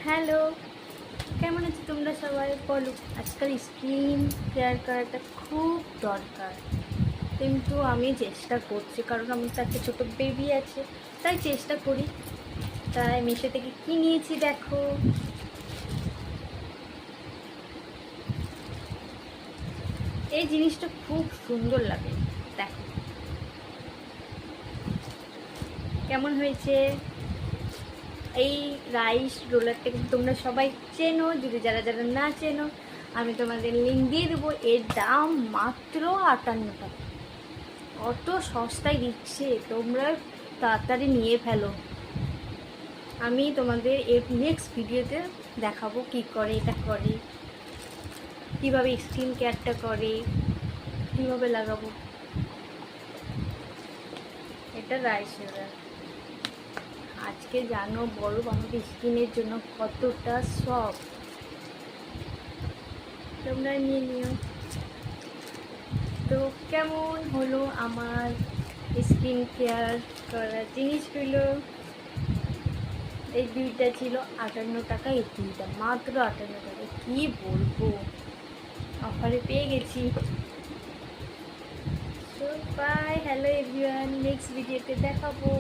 Hello, কেমন আছো তোমরা সবাই? বলো। আজকাল স্কিন কেয়ার করাটা খুব দরকার, কিন্তু আমি চেষ্টা করছি, কারণ আমার তো একটা ছোটো বেবি আছে, তাই চেষ্টা করি। তাই মিশো থেকে কী নিয়েছি দেখো। এই জিনিসটা খুব সুন্দর লাগে, দেখো কেমন হয়েছে। এই রাইস রোলারটা কিন্তু তোমরা সবাই চেনো, যদি যারা যারা না চেনো আমি তোমাদের লিঙ্ক দিয়ে দেবো। এর দাম মাত্র 58 টাকা, অত সস্তায় দিচ্ছে, তোমরা তাড়াতাড়ি নিয়ে ফেলো। আমি তোমাদের এর নেক্সট ভিডিওতে দেখাবো কি করে এটা করে, কীভাবে স্কিন কেয়ারটা করে, কীভাবে লাগাবো। এটা রাইস রোলার। আজকে জানো বরফ আমাদের স্কিনের জন্য কতটা সফট, তোমরা নিয়ে নিও। তো কেমন হলো আমার স্কিন কেয়ার করার জিনিসগুলো? এই দুইটা ছিল 58 টাকা, এই দুইটা মাত্র 58 টাকা, কী বলবো, অফারে পেয়ে গেছি। তো বাই, হ্যালো এভরিওয়ান, নেক্সট ভিডিওতে দেখাবো।